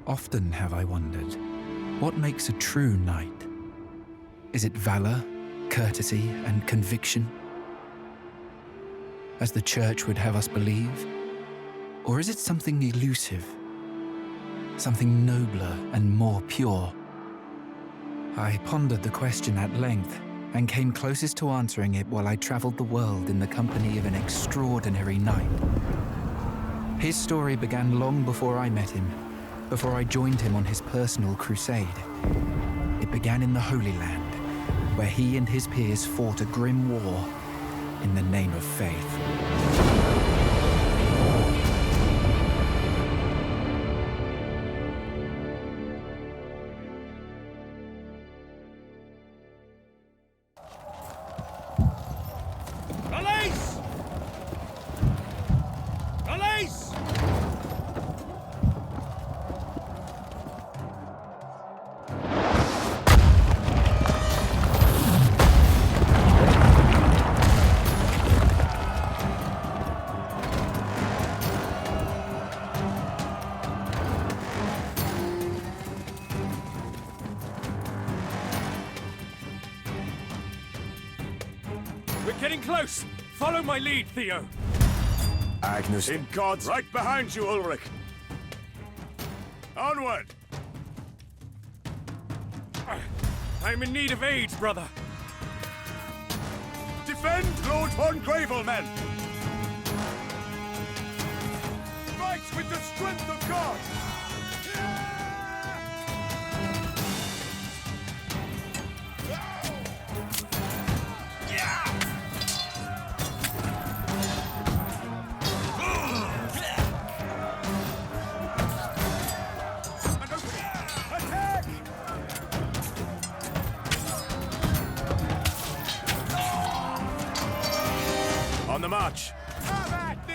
Often have I wondered, what makes a true knight? Is it valor, courtesy, and conviction, as the Church would have us believe? Or is it something elusive, something nobler and more pure? I pondered the question at length and came closest to answering it while I traveled the world in the company of an extraordinary knight. His story began long before I met him, before I joined him on his personal crusade. It began in the Holy Land, where he and his peers fought a grim war in the name of faith. Getting close! Follow my lead, Theo! Agnes. In God's... Right behind you, Ulrich! Onward! I'm in need of aid, brother! Defend Lord von Grevel, men! Fight with the strength of God! On the march! Come at me!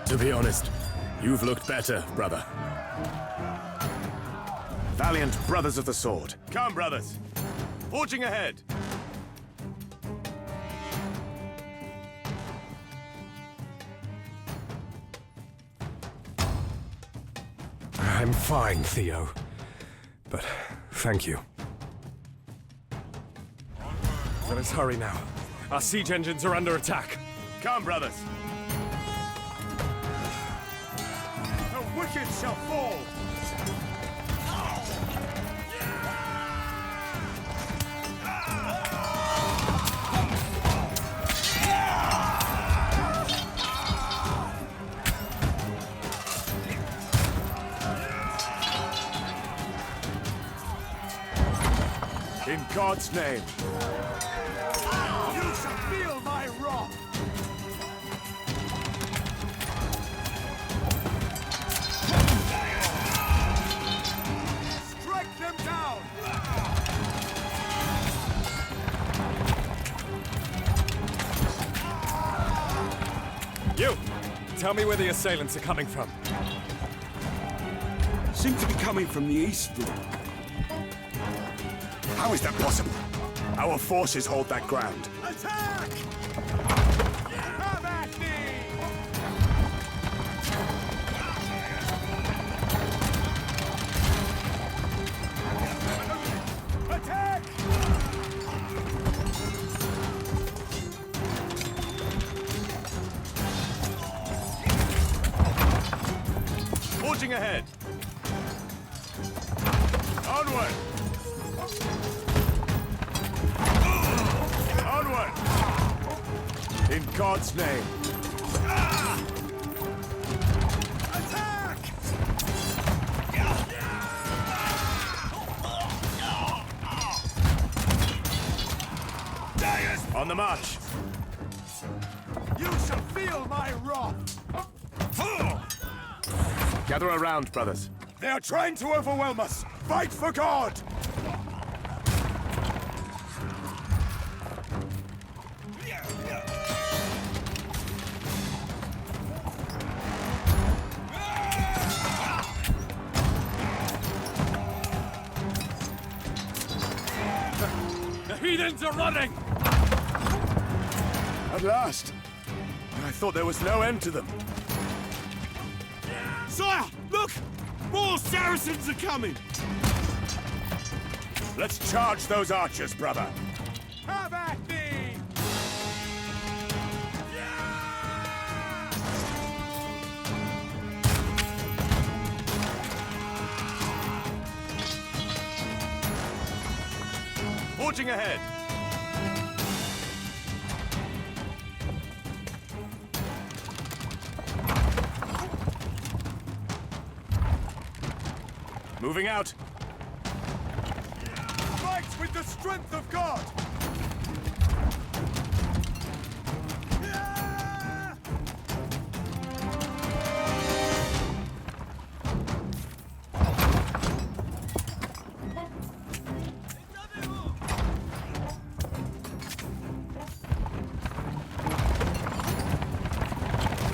To be honest, you've looked better, brother. Valiant brothers of the sword. Come, brothers. Forging ahead. I'm fine, Theo. But thank you. Let us hurry now. Our siege engines are under attack. Come, brothers. The wicked shall fall. In God's name. You shall feel my wrath! Strike them down! You! Tell me where the assailants are coming from. Seem to be coming from the east, Lord. How is that possible? Our forces hold that ground. Attack! Come at me! Attack! Forging ahead. Onward! Onward! In God's name. Attack! On the march. You shall feel my wrath. Gather around, brothers. They are trying to overwhelm us. Fight for God! The heathens are running! At last! I thought there was no end to them. Sire, look! More Saracens are coming! Let's charge those archers, brother. Have at thee! Forging ahead. Moving out. Fight with the strength of God!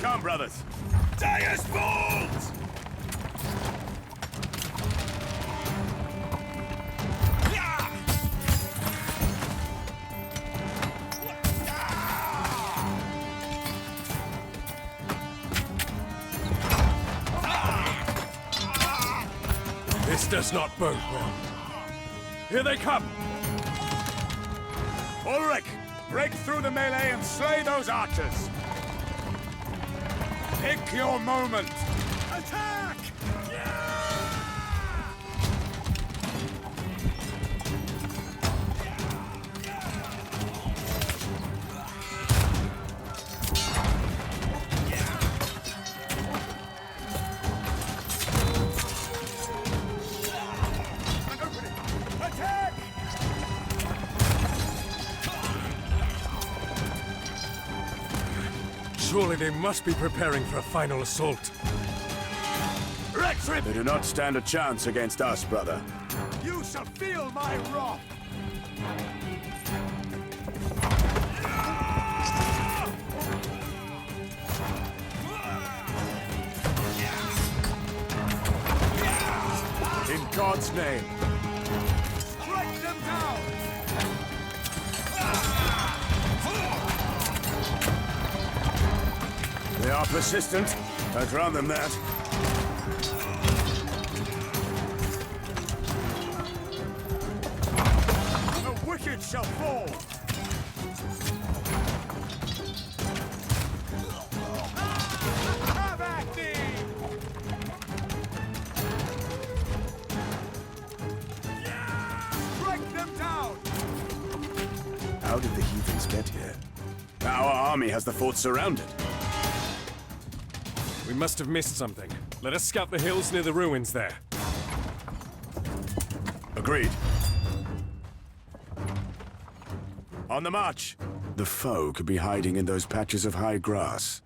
Come, brothers. Dire's bolts! This does not bode well. Here they come! Ulrich, break through the melee and slay those archers! Pick your moment! Attack! Attack! Surely they must be preparing for a final assault. They do not stand a chance against us, brother. You shall feel my wrath! In God's name. Strike them down! They are persistent. I'd grant them that. The wicked shall fall! Have at thee! Strike them down! How did the heathens get here? Our army has the fort surrounded. We must have missed something. Let us scout the hills near the ruins there. Agreed. On the march. The foe could be hiding in those patches of high grass.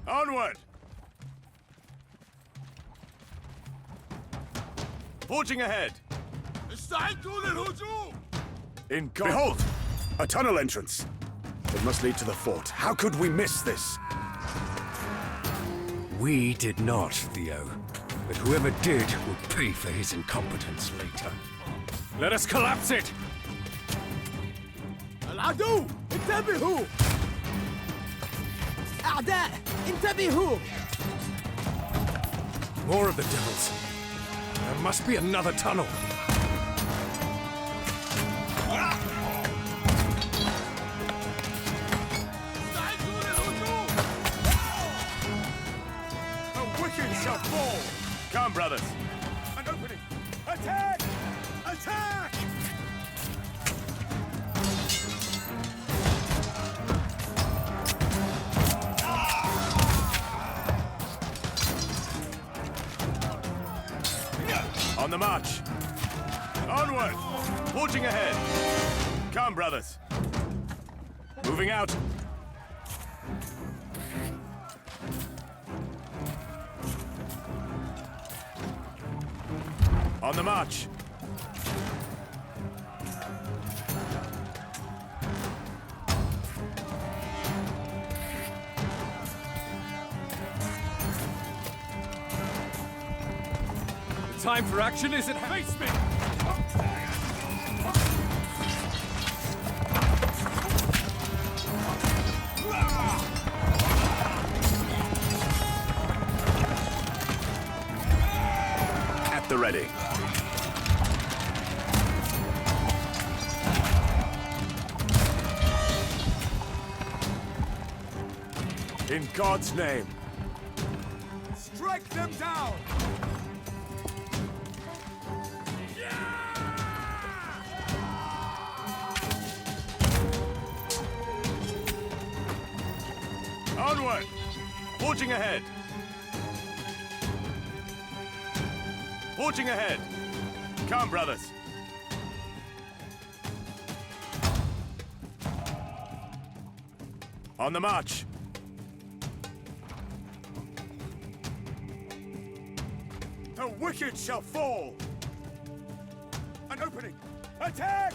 Onward! Forging ahead. In God. Behold! A tunnel entrance. It must lead to the fort. How could we miss this? We did not, Theo. But whoever did will pay for his incompetence later. Let us collapse it! العدو انتبهوا أعداء انتبهوا More of the devils. There must be another tunnel. The wicked shall fall! Come, brothers. An opening. Attack! Attack! On the march. Onward! Forging ahead. Come, brothers. Moving out. On the march. Time for action is at hand. Face me! ready. In God's name. Strike them down! Onward! Forging ahead! Forging ahead! Come, brothers! On the march! The wicked shall fall! An opening! Attack!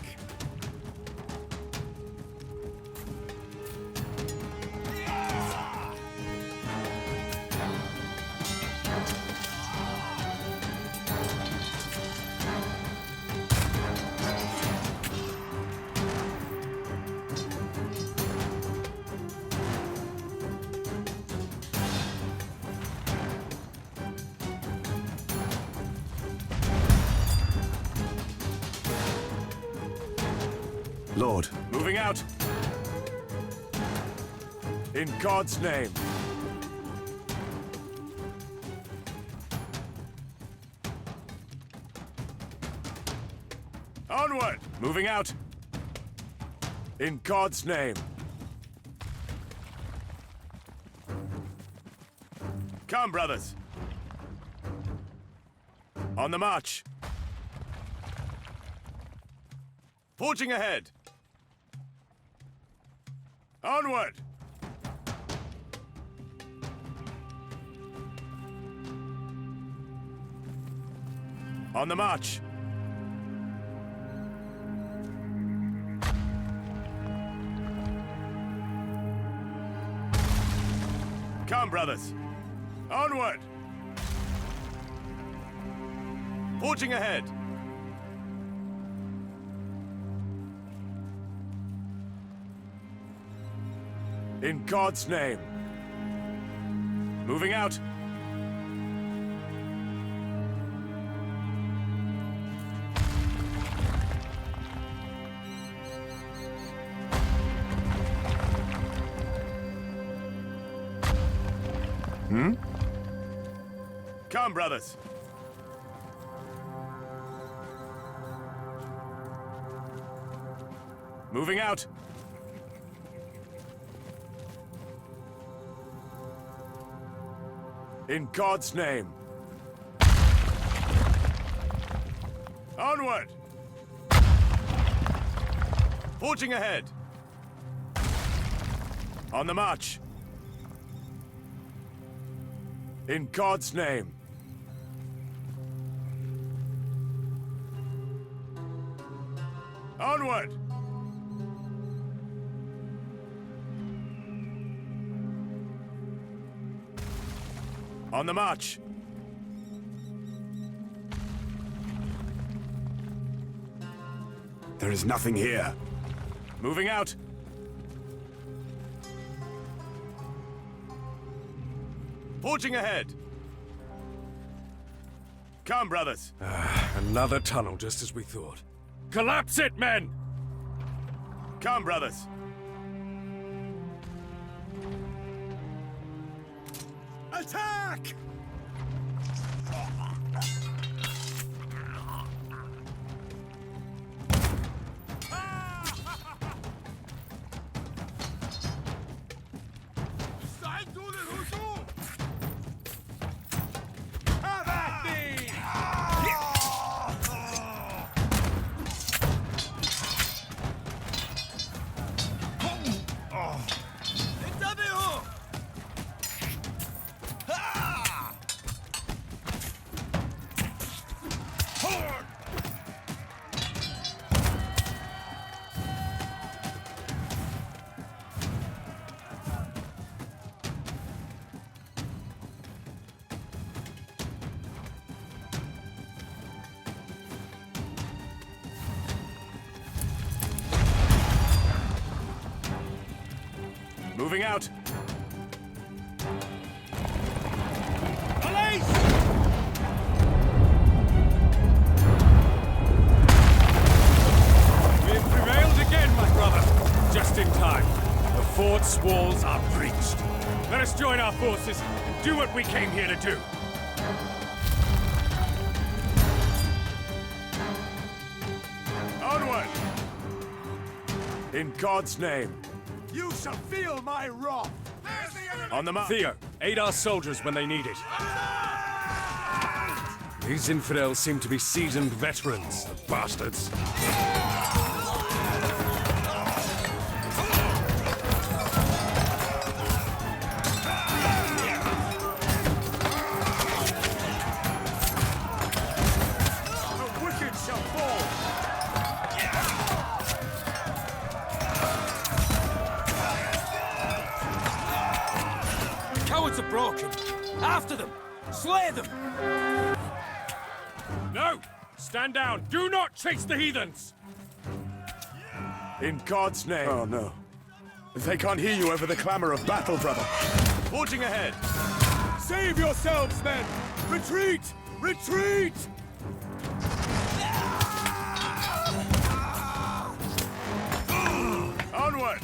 Lord. Moving out. In God's name. Onward! Moving out. In God's name. Come, brothers. On the march. Forging ahead. Onward! On the march. Come, brothers. Onward! Forging ahead. In God's name. Moving out. Come, brothers. Moving out. In God's name. Onward! Forging ahead. On the march. In God's name. Onward! On the march. There is nothing here. Moving out. Forging ahead. Come, brothers. Another tunnel, just as we thought. Collapse it, men! Come, brothers. Attack! Moving out. fort's walls are breached. Let us join our forces and do what we came here to do. Onward! In God's name. You shall feel my wrath! On the march. Theo, aid our soldiers when they need it. These infidels seem to be seasoned veterans, the bastards. The wicked shall fall! Cowards are broken. After them. Slay them. No! Stand down! Do not chase the heathens! In God's name. Oh no. They can't hear you over the clamor of battle, brother. Forging ahead. Save yourselves, men! Retreat! Retreat! Onward!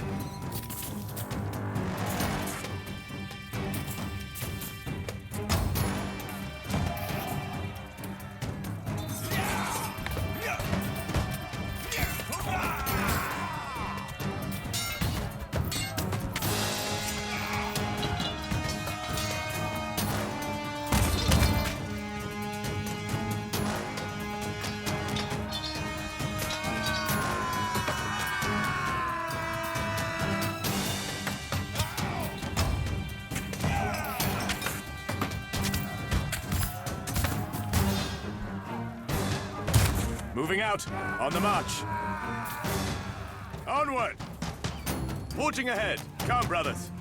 Moving out, on the march. Onward! Forging ahead. Come, brothers.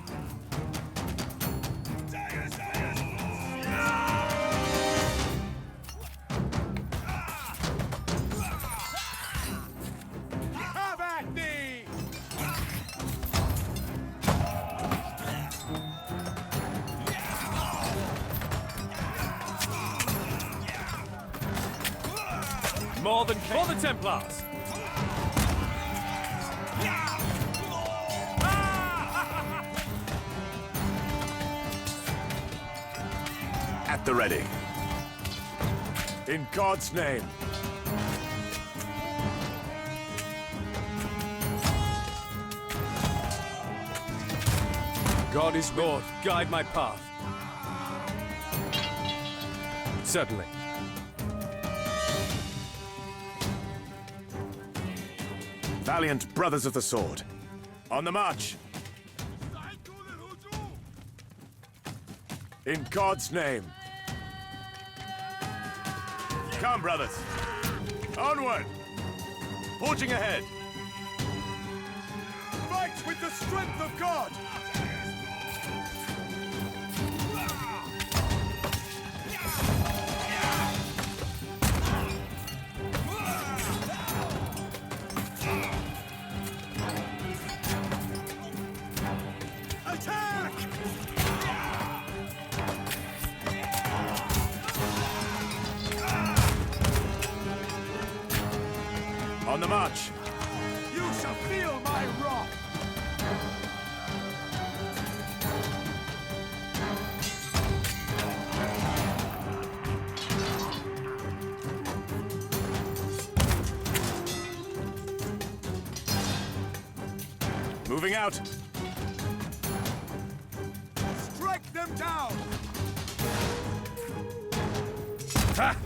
Have at thee! More than for the Templars! At the ready. In God's name. God is Lord, guide my path. Certainly. Valiant brothers of the sword. On the march. In God's name. Come, brothers. Onward. Forging ahead. Fight with the strength of God! Attack! On the march. You shall feel my wrath! Moving out. Strike them down! Ha!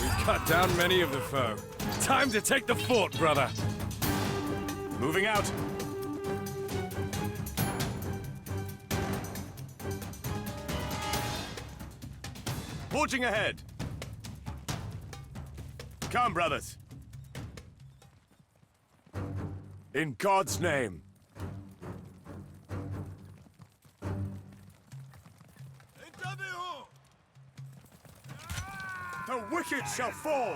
We've cut down many of the foe. Time to take the fort, brother! Moving out. Forging ahead. Come, brothers. In God's name. The wicked shall fall!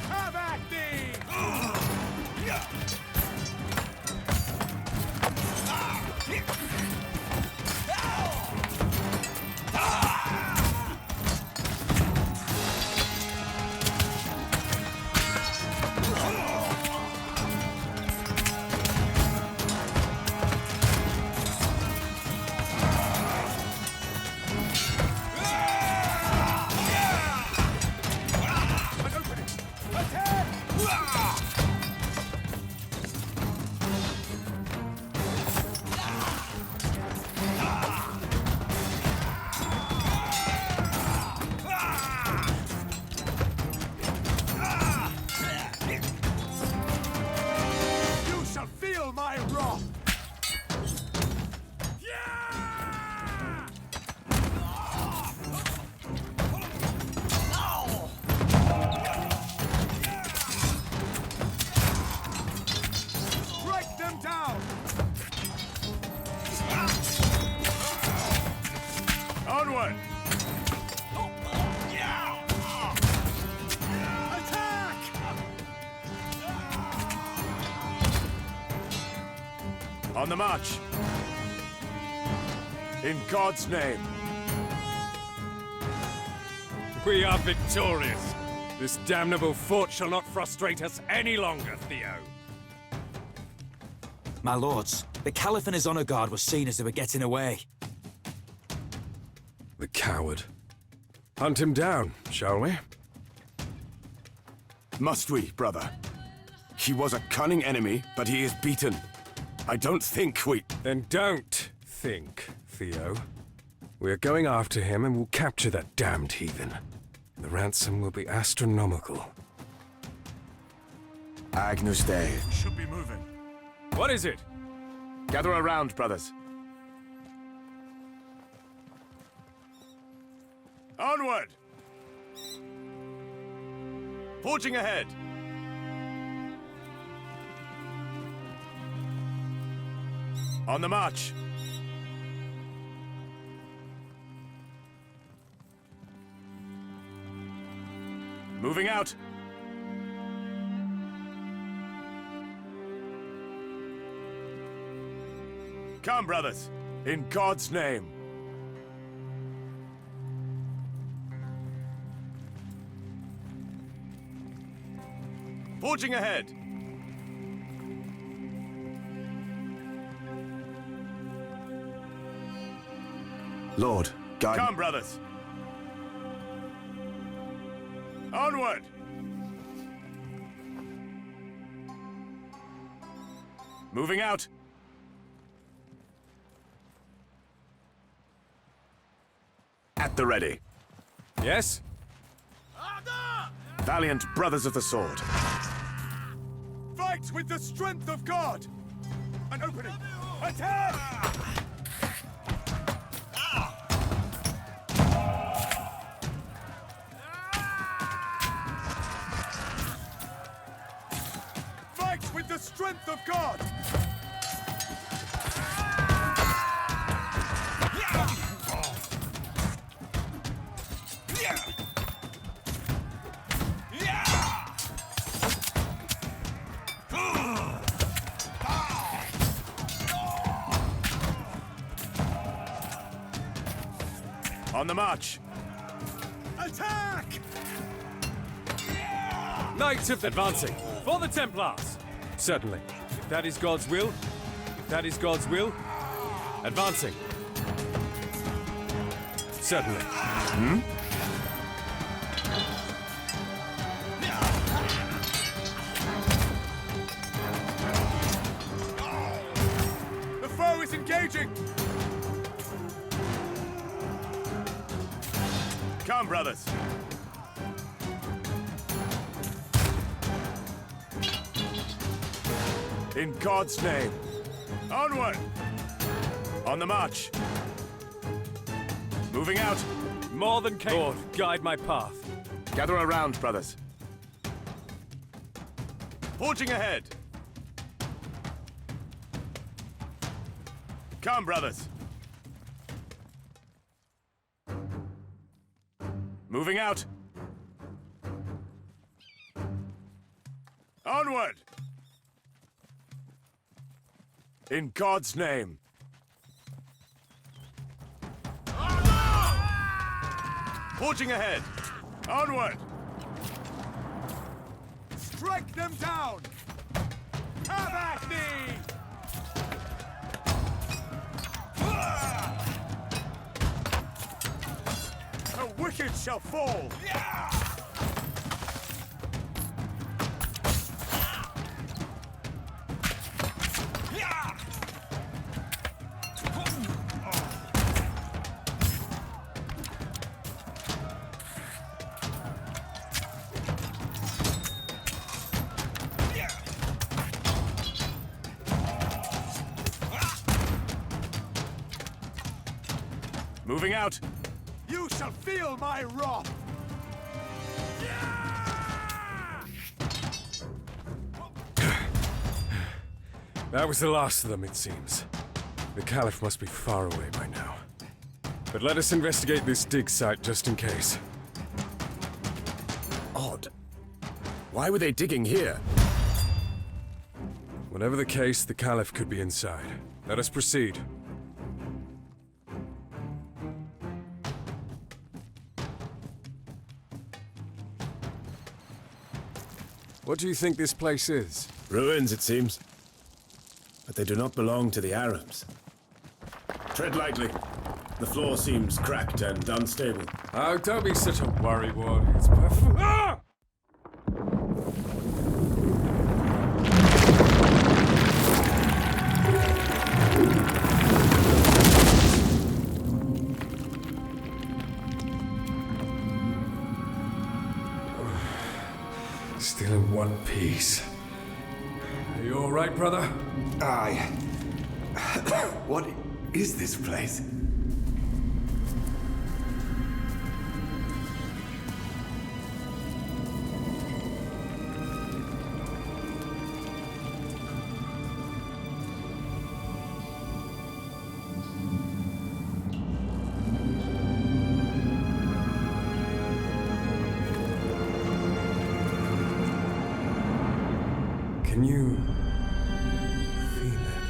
Have at thee! On the march. In God's name. We are victorious. This damnable fort shall not frustrate us any longer, Theo. My lords, the Caliph and his honor guard were seen as they were getting away. The coward. Hunt him down, shall we? Must we, brother? He was a cunning enemy, but he is beaten. I don't think we... Then don't think, Theo. We're going after him and we'll capture that damned heathen. The ransom will be astronomical. Agnus Dei. Should be moving. What is it? Gather around, brothers. Onward! Forging ahead! On the march! Moving out! Come, brothers! In God's name! Forging ahead! Lord, guide... Come, brothers! Onward! Moving out! At the ready. Yes? Valiant brothers of the sword. Fight with the strength of God! An opening! Attack! Fight with the strength of God! On the march! Attack! Knights of advancing! For the Templars! Certainly. If that is God's will, advancing. Certainly. The foe is engaging! Come, brothers! In God's name! Onward! On the march! Moving out! More than capable. Lord, guide my path. Gather around, brothers. Forging ahead! Come, brothers! Moving out! Onward! In God's name! Forging ahead! Onward! Strike them down! Have at me! The wicked shall fall! Moving out! You shall feel my wrath! That was the last of them, it seems. The Caliph must be far away by now. But let us investigate this dig site just in case. Odd. Why were they digging here? Whatever the case, the Caliph could be inside. Let us proceed. What do you think this place is? Ruins, it seems. But they do not belong to the Arabs. Tread lightly. The floor seems cracked and unstable. Oh, don't be such a worrywart. It's perfect. Ah! Still in one piece. Are you all right, brother? Aye. What is this place? Can you feel it?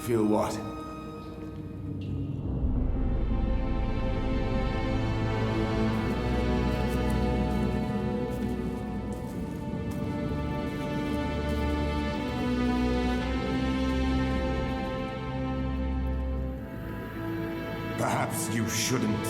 Feel what? Perhaps you shouldn't